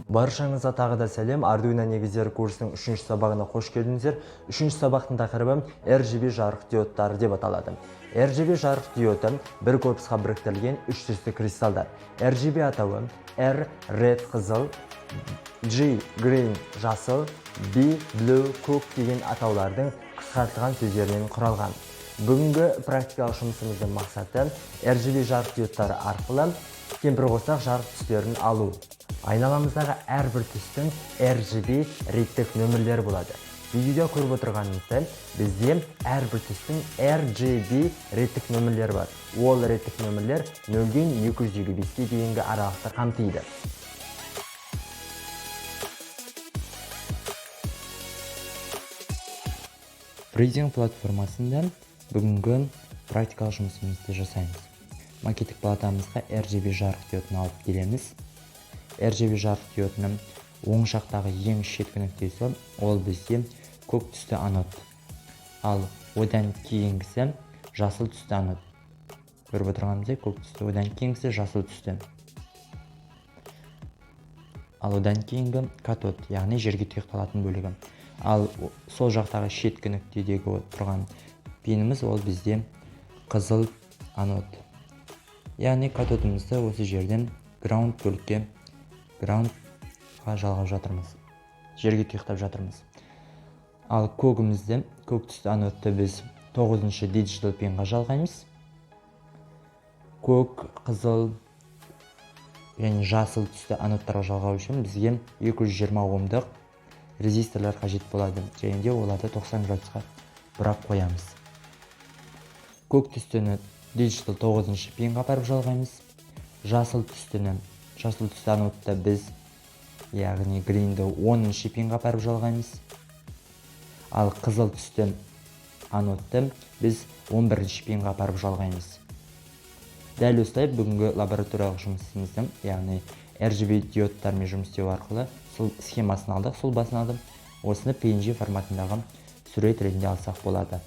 Баршаңызға тағы да сәлем. Arduino негіздері курсының 3-ші сабағына қош келдіңіздер. 3-ші сабақтың тақырыбы RGB жарық диодтары деп аталады. RGB жарық диоды бір корпусқа біріктірілген 3 түсті кристалдар. RGB атауы R red қызыл, G green жасыл, B blue көк деген атаулардың қысқартылған сөздерінен құралған. Бүгінгі практикалық жұмысымыздың мақсаты RGB жарық диодтары арқылы кемпір қосақ жарық түстерін алу. Айналамыздағы әрбір түстің RGB реттік нөмірлері болады. Видеода көріп отырғанымызда бізде әрбір түстің RGB реттік нөмірлері бар. Ол реттік нөмірлер 0-ден 255-ке дейінгі аралықты қамтиды. Freezing платформасында бүгінгі практикалық жұмысымызды жасаймыз. Макеттік платамызға RGB жарық диодын алып келеміз. RGB жарық диодының оң жақтағы ең шеткі нүктесі ол бізде көк түсті анод. Ал одан кейінгісі жасыл түсті анод. Көріп отырғанымыздай көк түсті, одан кейінгісі жасыл түсті. Ал одан кейінгі катод, яғни жерге тұйықталатын бөлігі. Ал сол жақтағы шеткі нүктедегі тұрған пиніміз ол бізде қызыл анод. Яғни катодымызды осы жерден ground бөлікке groundға жалғап жатырмыз. Жерге тұйықтап жатырмыз. Ал көгімізді, көк түсті анодты біз 9-шы digital пинға жалғаймыз. Көк, қызыл және жасыл түсті анодтарға жалғау үшін бізге 220 омдық резисторлар қажет болады. Және де оларды 90 градусқа бұрап қоямыз. Көк түстіні digital 9-шы пинға апарып жалғаймыз. Жасыл түсті анодты біз, яғни greenді 10-шы пинға апарып жалғаймыз. Ал қызыл түсті анодты біз 11-шы пинға апарып жалғаймыз. Дәл осылай бүгінгі лабораториялық жұмысымыздың, яғни RGB диодтармен жұмыс істеу арқылы сол схемасын алдық, сол басын алдым. Осыны PNG форматындағы сурет ретінде алсақ болады.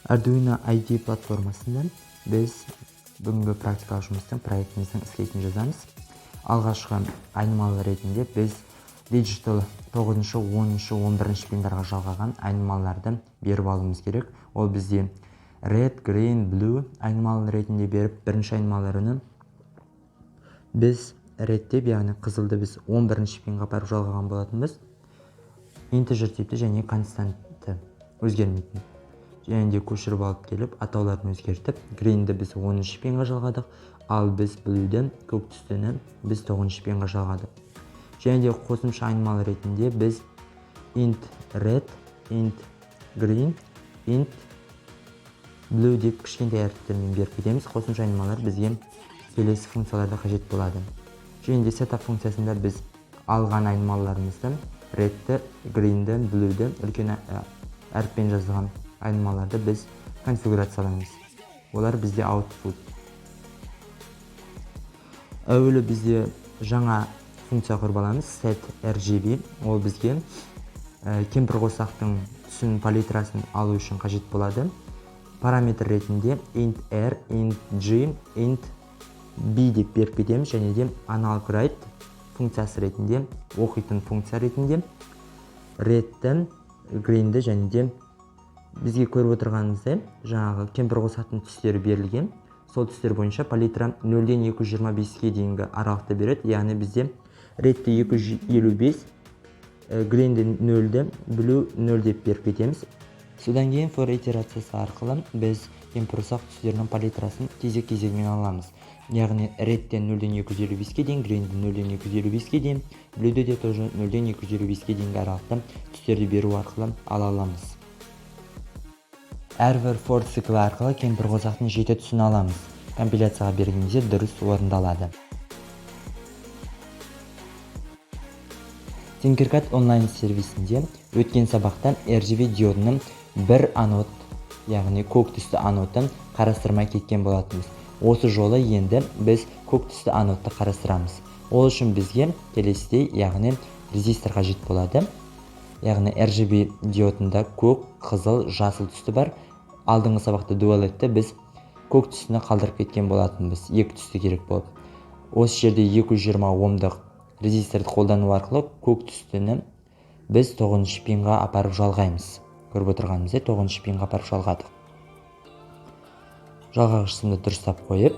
Arduino IDE платформасында біз бүгінгі практикалық жұмыстың проектіміздің скетчін жазамыз. Алғашқы айнымалы ретінде біз digital 9-шы, 10-шы, 11-шы пиндарға жалғаған айнымаларды беріп алуымыз керек. Ол бізде red, green, blue айнымалы ретінде беріп, бірінші айнымаларыны біз red деп, яғни қызылды біз 11-шы пинға апарып жалғаған болатынбыз. Integer типті және константты өзгермейтін. Және де көшіріп алып келіп, атауларын өзгертіп, greenді біз 10-шы пинға жалғадық, ал біз blue'ді, көк түстіні біз 9-шы пинға жалғадық. Және де қосымша айнымалы ретінде біз int red, int green, int blue деп кішкентай әріптермен беріп кетеміз. Қосымша айнымалар бізге келесі функцияларда қажет болады. Және де setup функциясында біз алған айнымаларымызды redті, greenді, blue'ді үлкен әріппен жазылған айнымаларды біз конфигурациялаймыз. Олар бізде output. Әуелі бізде жаңа функция құрып аламыз, set RGB. Ол бізге кемпір қосақтың түсінің палитрасын алу үшін қажет болады. Параметр ретінде int R, int G, int B деп беріп кетеміз. Және де analog write функциясы ретінде, оқитын функция ретінде redті, greenді және де бізге көріп отырғанымыздай жаңағы кемпір қосақтың түстері берілген. Сол түстер бойынша палитра 0-ден 225-ке дейінгі аралықты береді. Яғни бізде redті 255, greenді 0-ді, blue 0 деп беріп кетеміз. Содан кейін for итерациясы арқылы біз кемпір қосақ түстерінің палитрасын кезек-кезегімен аламыз. Яғни redтен 0-ден 255-ке дейін, greenді 0-ден 255-ке дейін, blue'ді де тоже 0-ден 255-ке дейінгі аралықты түстерді беру арқылы ала аламыз. Әрбір for циклі арқылы кемпір қосақтың 7 түсін аламыз. Компиляцияға бергенде дұрыс орындалады. Tinkercad онлайн сервисінде өткен сабақта RGB диодының бір анод, яғни көк түсті анодты қарастырмай кеткен болатынбыз. Осы жолы енді біз көк түсті анодты қарастырамыз. Ол үшін бізге келесідей, яғни резистор қажет болады. Яғни RGB диодында көк, қызыл, жасыл түсті бар. Алдыңғы сабақта дуалетті біз көк түсіне қалдырып кеткен болатынбыз, екі түсті керек болып. Осы жерде 220 омдық резисторды қолдану арқылы көк түстіні біз 9 пинға апарып жалғаймыз. Көріп отырғанымыз 9 пинға апарып жалғадық. Жалғағышымды дұрыстап қойып,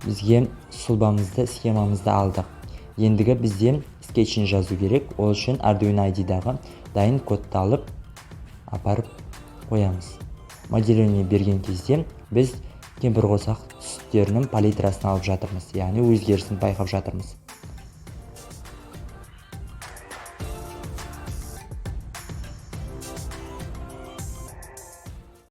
бізге сұлбамызды, схемамызды алдық. Ендігі бізде скетчін жазу керек. Ол үшін Arduino IDедағы дайын кодты алып, апарып қоямыз. Моделіне берген кезде біз кемпірқосақ түстерінің палитрасын алып жатырмыз, яғни өзгерісін байқап жатырмыз.